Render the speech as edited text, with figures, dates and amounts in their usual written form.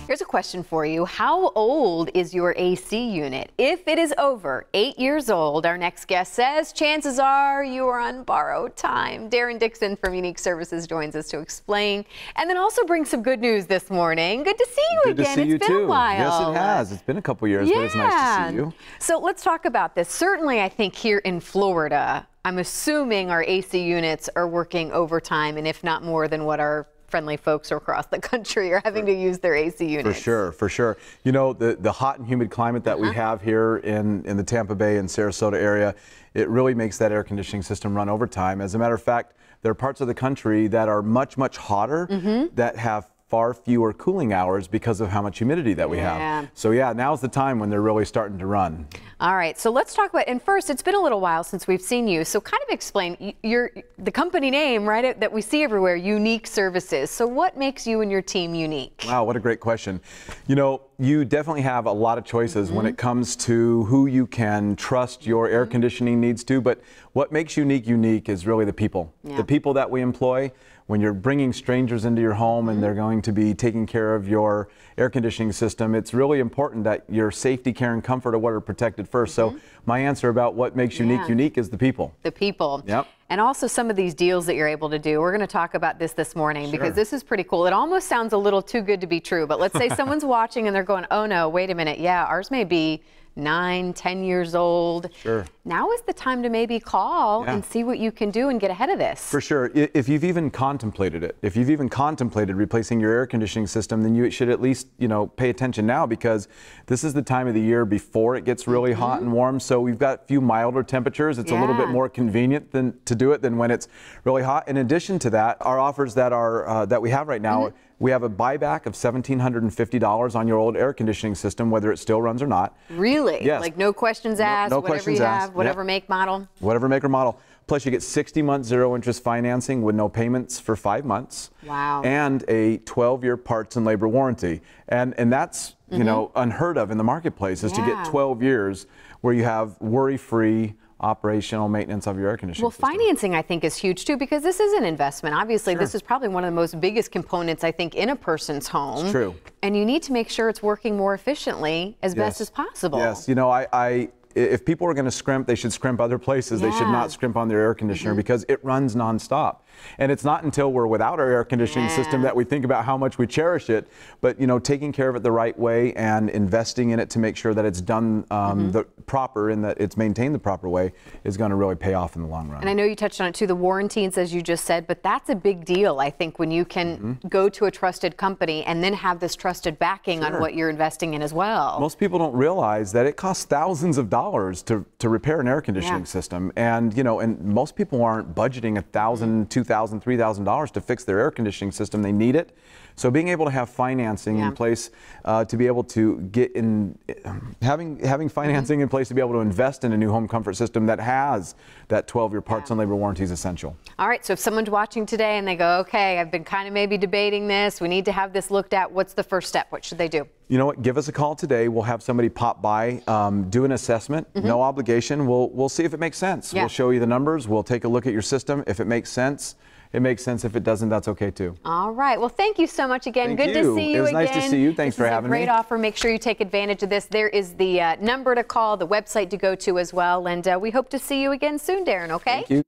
Here's a question for you. How old is your AC unit? If it is over 8 years old, our next guest says chances are you are on borrowed time. Darren Dixon from Unique Services joins us to explain and then also bring some good news this morning. Good to see you again. Good to see you it's been too. a while. Yes, it has. It's been a couple years, but it's nice to see you. So let's talk about this. Certainly, I think here in Florida, I'm assuming our AC units are working overtime, and if not more than what our friendly folks across the country are having to use their AC units. For sure. You know, the hot and humid climate that we have here in the Tampa Bay and Sarasota area, it really makes that air conditioning system run overtime. As a matter of fact, there are parts of the country that are much, much hotter that have far fewer cooling hours because of how much humidity that we have. So yeah, now's the time when they're really starting to run. All right, so let's talk about, and first, it's been a little while since we've seen you, so kind of explain the company name, right, that we see everywhere, Unique Services. So what makes you and your team unique? Wow, what a great question. You know, you definitely have a lot of choices when it comes to who you can trust your air conditioning needs to, but what makes unique is really the people. The people that we employ. When you're bringing strangers into your home and they're going to be taking care of your air conditioning system, it's really important that your safety, care, and comfort are what are protected first. So my answer about what makes unique is the people. The people. Yep. And also some of these deals that you're able to do. We're going to talk about this morning because this is pretty cool. It almost sounds a little too good to be true, but let's say someone's watching and they're going, oh no, wait a minute. Yeah, ours may be 9, 10 years old. Now is the time to maybe call and see what you can do and get ahead of this. For sure. If you've even contemplated it, if you've even contemplated replacing your air conditioning system, then you should at least, pay attention now, because this is the time of the year before it gets really hot and warm. So we've got a few milder temperatures. It's a little bit more convenient to do it than when it's really hot. In addition to that, our offers that we have right now, we have a buyback of $1,750 on your old air conditioning system, whether it still runs or not. Really? Yes. Like no questions asked, no whatever questions you asked. have, whatever make, model? Whatever make or model. Plus you get 60-month zero-interest financing with no payments for 5 months. Wow. And a 12-year parts and labor warranty. And that's, unheard of in the marketplace, is to get 12 years where you have worry-free operational maintenance of your air conditioning system. Financing, I think, is huge too, because this is an investment. Obviously, this is probably one of the most biggest components, I think, in a person's home. It's true. And you need to make sure it's working more efficiently as best as possible. Yes, if people are going to scrimp, they should scrimp other places. They should not scrimp on their air conditioner because it runs nonstop. And it's not until we're without our air conditioning system that we think about how much we cherish it. But, taking care of it the right way and investing in it to make sure that it's done the proper and that it's maintained the proper way is going to really pay off in the long run. And I know you touched on it too, the warranties, as you just said, but that's a big deal, I think, when you can go to a trusted company and then have this trusted backing on what you're investing in as well. Most people don't realize that it costs thousands of dollars to repair an air conditioning system. And, and most people aren't budgeting $1,000, $2,000, $3,000 to fix their air conditioning system. They need it. So being able to have financing in place to be able to get in, having financing in place to be able to invest in a new home comfort system that has that 12-year parts and labor warranty is essential. All right, so if someone's watching today and they go, okay, I've been kind of maybe debating this, we need to have this looked at, what's the first step? What should they do? You know what, give us a call today. We'll have somebody pop by, do an assessment, no obligation. We'll see if it makes sense. We'll show you the numbers. We'll take a look at your system. If it makes sense, it makes sense. If it doesn't, that's okay too. All right. Well, thank you so much again. Thank Good to see you again. It was nice to see you. Thanks for having me. Great offer. Make sure you take advantage of this. There is the number to call, the website to go to as well. And we hope to see you again soon, Darren, okay? Thank you.